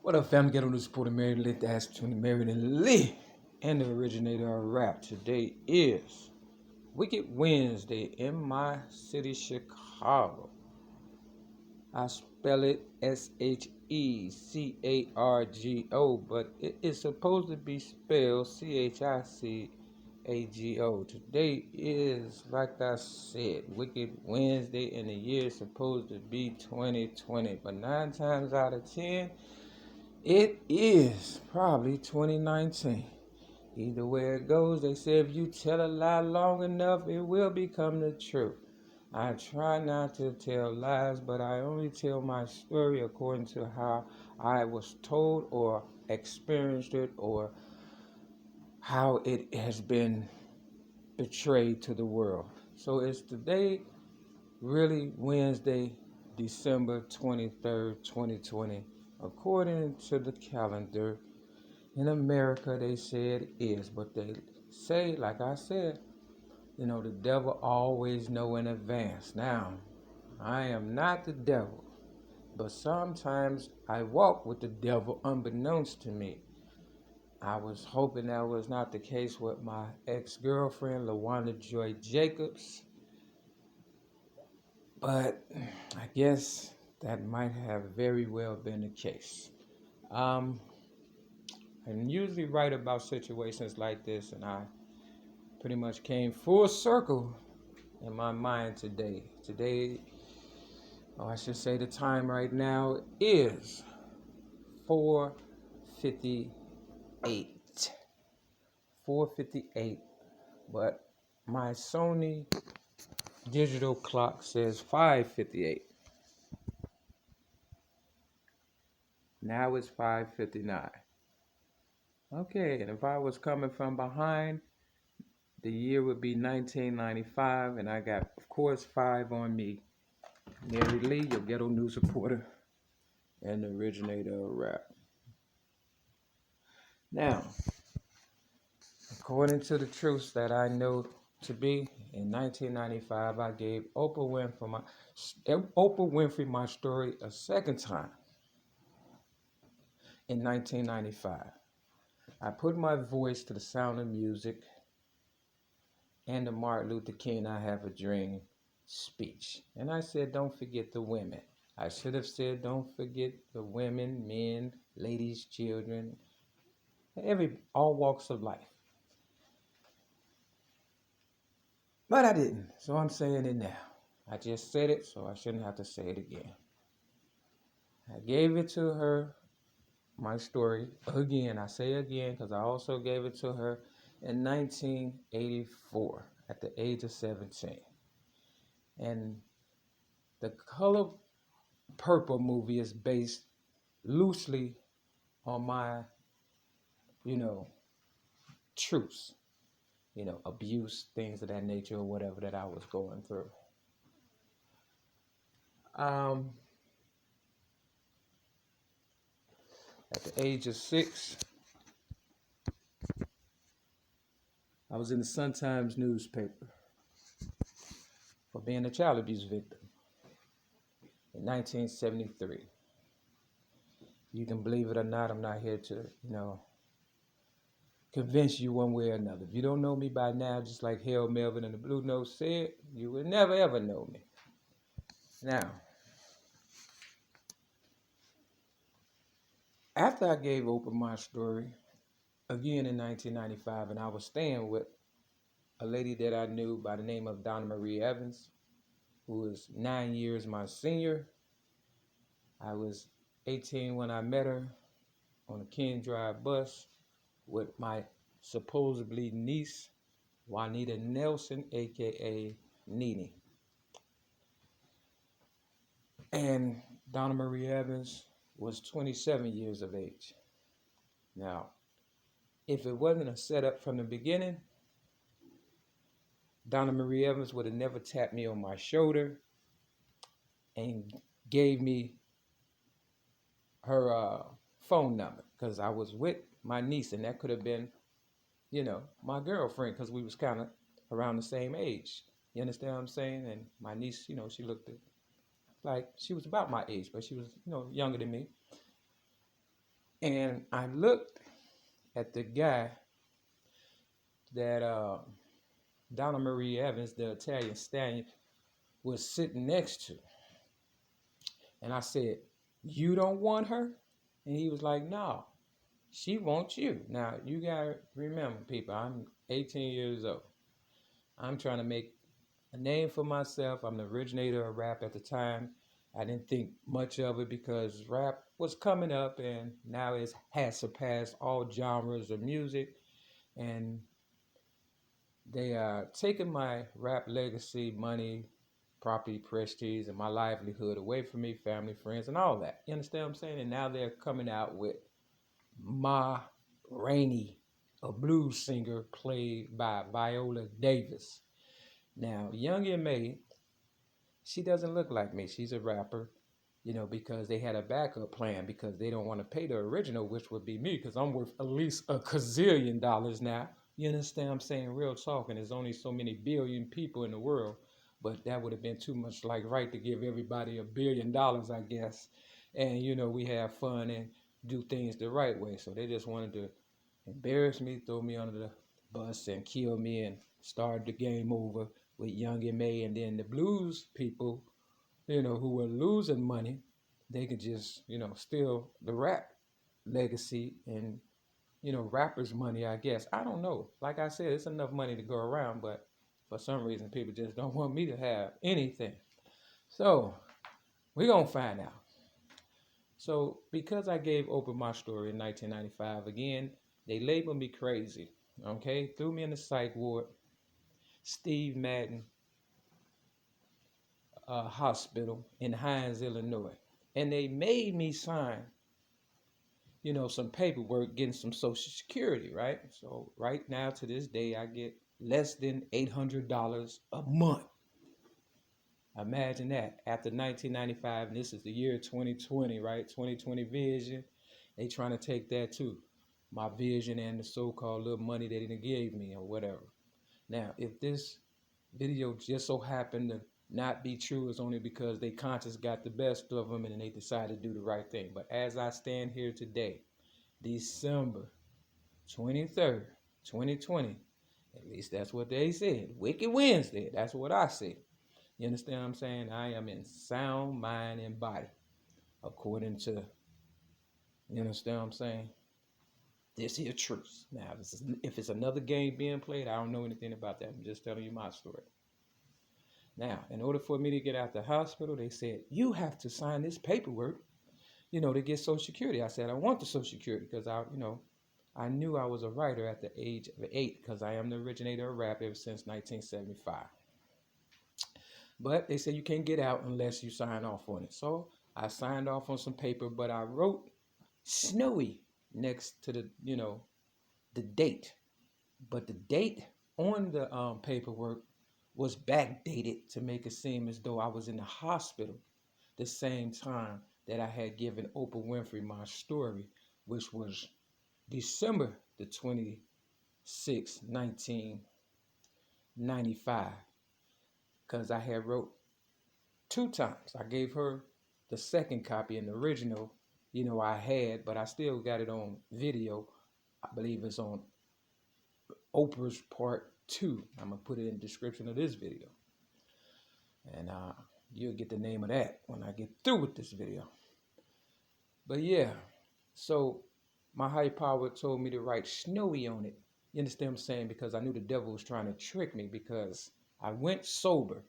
What up, fam? Get on the support of Mary Lee, that's between Mary Lee and the originator of rap. Today is Wicked Wednesday in my city, Chicago. I spell it SHECARGO, but it is supposed to be spelled CHICAGO. Today is, like I said, Wicked Wednesday, and the year is supposed to be 2020, but 9 times out of 10, it is probably 2019. Either way it goes, they say if you tell a lie long enough, it will become the truth. I try not to tell lies, but I only tell my story according to how I was told or experienced it, or how it has been betrayed to the world. So it's today, really Wednesday, December 23rd, 2020. According to the calendar, in America, they say it is, but they say, like I said, the devil always know in advance. Now, I am not the devil, but sometimes I walk with the devil unbeknownst to me. I was hoping that was not the case with my ex-girlfriend, LaWanda Joy Jacobs, but I guess that might have very well been the case. I usually write about situations like this, and I pretty much came full circle in my mind today. I should say the time right now is 4:58. 4:58, but my Sony digital clock says 5:58. Now it's 5:59. Okay, and if I was coming from behind, the year would be 1995, and I got, of course, 5 on me. Mary Lee, your ghetto news reporter and the originator of rap. Now, according to the truths that I know to be, in 1995, I gave Oprah Winfrey my story a second time. In 1995, I put my voice to the Sound of Music and the Martin Luther King I Have a Dream speech. And I said, don't forget the women. I should have said, don't forget the women, men, ladies, children, all walks of life. But I didn't, so I'm saying it now. I just said it, so I shouldn't have to say it again. I gave it to her, my story, again. I say again because I also gave it to her in 1984 at the age of 17. And the Color Purple movie is based loosely on my, truths, abuse, things of that nature, or whatever that I was going through. At the age of 6, I was in the Sun-Times newspaper for being a child abuse victim in 1973. You can believe it or not, I'm not here to, convince you one way or another. If you don't know me by now, just like Hale Melvin and the Blue Note said, you will never ever know me. Now, after I gave Oprah my story, again in 1995, and I was staying with a lady that I knew by the name of Donna Marie Evans, who was 9 years my senior. I was 18 when I met her on a King Drive bus with my supposedly niece, Juanita Nelson, aka Nene. And Donna Marie Evans was 27 years of age. Now, if it wasn't a setup from the beginning, Donna Marie Evans would have never tapped me on my shoulder and gave me her phone number, because I was with my niece, and that could have been, my girlfriend, because we was kind of around the same age. You understand what I'm saying? And my niece, she looked like she was about my age, but she was, younger than me. And I looked at the guy that Donna Marie Evans, the Italian stallion, was sitting next to. And I said, "You don't want her?" And he was like, "No, she wants you." Now, you got to remember, people, I'm 18 years old. I'm trying to make a name for myself. I'm the originator of rap at the time. I didn't think much of it because rap was coming up and now it has surpassed all genres of music. And they are taking my rap legacy, money, property, prestige, and my livelihood away from me, family, friends, and all that. You understand what I'm saying? And now they're coming out with Ma Rainey, a blues singer played by Viola Davis. Now, Young M.A., she doesn't look like me. She's a rapper, because they had a backup plan because they don't want to pay the original, which would be me, because I'm worth at least a gazillion dollars now. You understand what I'm saying? Real talk, and there's only so many billion people in the world, but that would have been too much like right to give everybody $1 billion, I guess. And, we have fun and do things the right way. So they just wanted to embarrass me, throw me under the bus, and kill me and start the game over with Young M.A. And then the blues people, who were losing money, they could just, steal the rap legacy and, rappers' money, I guess. I don't know. Like I said, it's enough money to go around, but for some reason, people just don't want me to have anything. So we're going to find out. So because I gave open my story in 1995, again, they labeled me crazy, okay? Threw me in the psych ward, Steve Madden Hospital in HINES, Illinois. And they made me sign, some paperwork, getting some Social Security, right? So right now, to this day, I get less than $800 a month. Imagine that. After 1995, and this is the year 2020, right? 2020 vision. They trying to take that too. My vision and the so-called little money they didn't give me or whatever. Now, if this video just so happened to not be true, it's only because they conscience got the best of them and they decided to do the right thing. But as I stand here today, December 23rd, 2020, at least that's what they said. Wicked Wednesday, that's what I said. You understand what I'm saying? I am in sound mind and body, according to, you understand what I'm saying? This here truth. Now, if it's another game being played, I don't know anything about that. I'm just telling you my story. Now, in order for me to get out the hospital, they said, you have to sign this paperwork, to get Social Security. I said, I want the Social Security because I knew I was a writer at the age of 8 because I am the originator of rap ever since 1975. But they said you can't get out unless you sign off on it. So I signed off on some paper, but I wrote Snowy next to the date. But the date on the paperwork was backdated to make it seem as though I was in the hospital the same time that I had given Oprah Winfrey my story, which was December the 26th, 1995. Because I had wrote 2 times. I gave her the second copy and the original, I had, but I still got it on video. I believe it's on Oprah's part 2. I'm going to put it in the description of this video. And you'll get the name of that when I get through with this video. But yeah, so my high power told me to write Snowy on it. You understand what I'm saying? Because I knew the devil was trying to trick me because I went sober.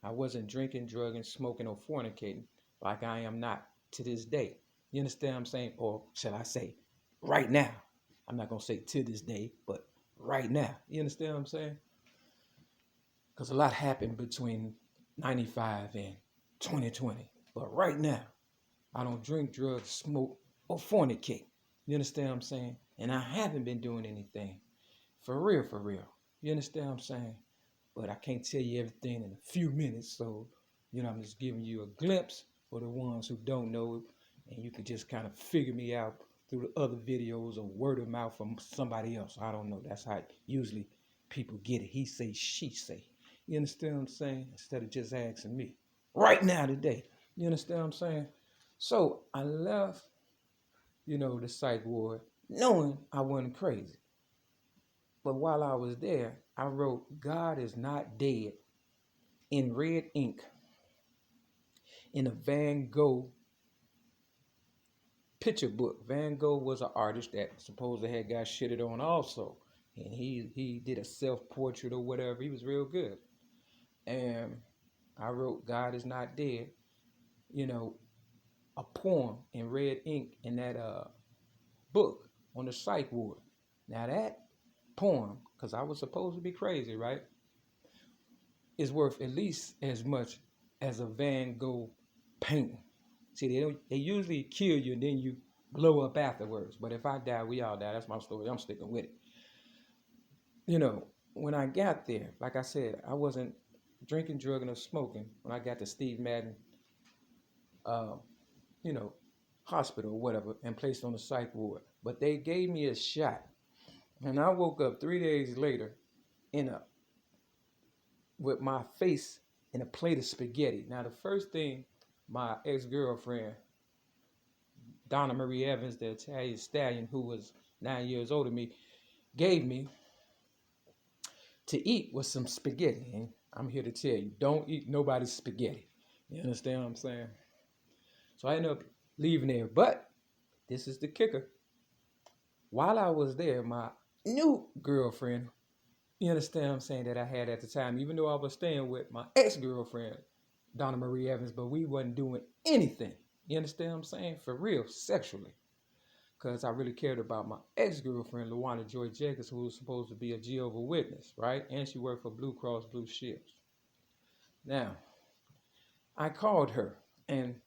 I wasn't drinking, drugging, smoking, or fornicating like I am not to this day. You understand what I'm saying? Or shall I say, right now. I'm not going to say to this day, but right now. You understand what I'm saying? Because a lot happened between 95 and 2020. But right now, I don't drink, drugs, smoke, or fornicate. You understand what I'm saying? And I haven't been doing anything. For real, for real. You understand what I'm saying? But I can't tell you everything in a few minutes. So, I'm just giving you a glimpse for the ones who don't know it. And you can just kind of figure me out through the other videos or word of mouth from somebody else. I don't know. That's how usually people get it. He say, she say. You understand what I'm saying? Instead of just asking me. Right now, today. You understand what I'm saying? So I left the psych ward, knowing I wasn't crazy. But while I was there, I wrote "God is not dead" in red ink in a Van Gogh picture book. Van Gogh was an artist that supposedly had got shitted on also. And he did a self-portrait or whatever. He was real good. And I wrote "God is not dead," a poem in red ink in that book on the psych ward. Now that poem, because I was supposed to be crazy, right, is worth at least as much as a Van Gogh painting. See, they usually kill you and then you blow up afterwards. But if I die, we all die. That's my story. I'm sticking with it. When I got there, like I said, I wasn't drinking, drugging, or smoking when I got to Steve Madden, uh, you know, hospital or whatever, and placed on the psych ward. But they gave me a shot. And I woke up 3 days later with my face in a plate of spaghetti. Now, the first thing my ex-girlfriend, Donna Marie Evans, the Italian stallion, who was 9 years older than me, gave me to eat was some spaghetti. And I'm here to tell you, don't eat nobody's spaghetti. You understand what I'm saying? So I ended up leaving there. But this is the kicker. While I was there, my new girlfriend, you understand what I'm saying, that I had at the time, even though I was staying with my ex-girlfriend, Donna Marie Evans, but we wasn't doing anything. You understand what I'm saying? For real, sexually. Because I really cared about my ex-girlfriend, LaWanda Joy Jacobs, who was supposed to be a Jehovah's Witness, right? And she worked for Blue Cross Blue Shields. Now, I called her, and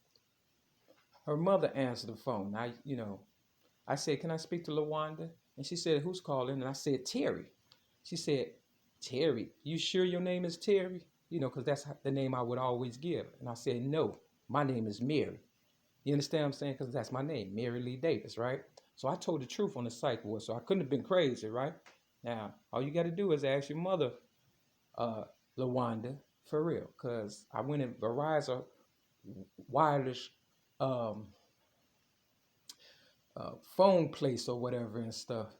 her mother answered the phone. I said, "Can I speak to LaWanda?" And she said, "Who's calling?" And I said, "Terry." She said, "Terry, you sure your name is Terry?" Because that's the name I would always give. And I said, "No, my name is Mary." You understand what I'm saying? Because that's my name, Mary Lee Davis, right? So I told the truth on the psych ward, so I couldn't have been crazy, right? Now, all you got to do is ask your mother, LaWanda, for real, because I went in Verizon wireless phone place or whatever and stuff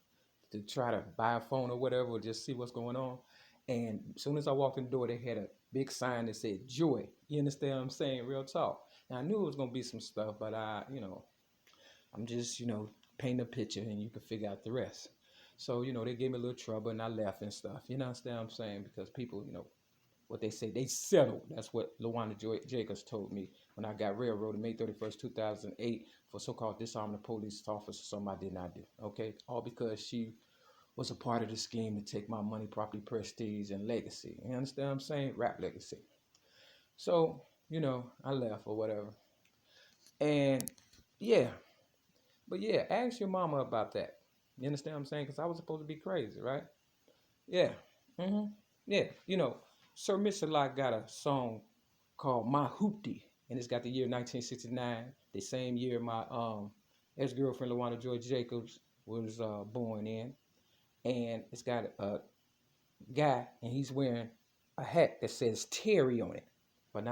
to try to buy a phone or whatever, or just see what's going on. And as soon as I walked in the door, they had a big sign that said "Joy." You understand what I'm saying? Real talk. Now I knew it was gonna be some stuff, but I'm just, painting a picture and you can figure out the rest. So, they gave me a little trouble and I left and stuff. You understand what I'm saying? Because people, what they say, they settled. That's what LaWanda Joy Jacobs told me when I got railroaded May 31st, 2008 for so-called disarming a police officer, something I did not do. Okay? All because she was a part of the scheme to take my money, property, prestige, and legacy. You understand what I'm saying? Rap legacy. So, I left or whatever. And yeah, but yeah, ask your mama about that. You understand what I'm saying? Because I was supposed to be crazy, right? Yeah. Yeah. Sir Mix-a-Lot got a song called "My Hoopty," and it's got the year 1969, the same year my ex-girlfriend LaWanda Joy Jacobs was born in. And it's got a guy, and he's wearing a hat that says Terry on it. But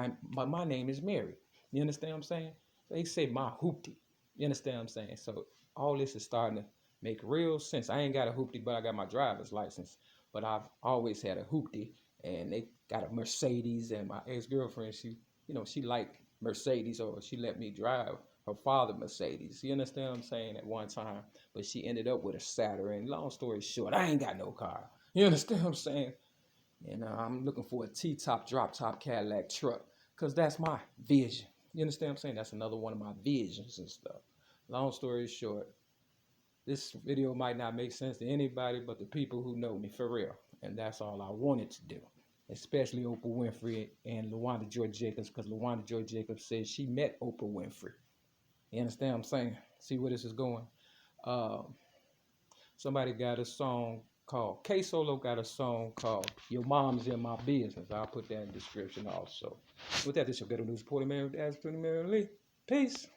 my name is Mary. You understand what I'm saying? So they say "my hoopty." You understand what I'm saying? So all this is starting to make real sense. I ain't got a hoopty, but I got my driver's license. But I've always had a hoopty, and they got a Mercedes. And my ex-girlfriend, she liked Mercedes, or she let me drive her father Mercedes. You understand what I'm saying? At one time, but she ended up with a Saturn. Long story short, I ain't got no car. You understand what I'm saying? And I'm looking for a T-top, drop-top Cadillac truck, because that's my vision. You understand what I'm saying? That's another one of my visions and stuff. Long story short, this video might not make sense to anybody but the people who know me for real. And that's all I wanted to do. Especially Oprah Winfrey and LaWanda Joy Jacobs, because LaWanda Joy Jacobs says she met Oprah Winfrey. You understand what I'm saying? See where this is going? Somebody got a song called, K Solo got a song called "Your Mom's in My Business." I'll put that in the description also. With that, this is your Ghetto News reporter, man, with As Lee. Peace.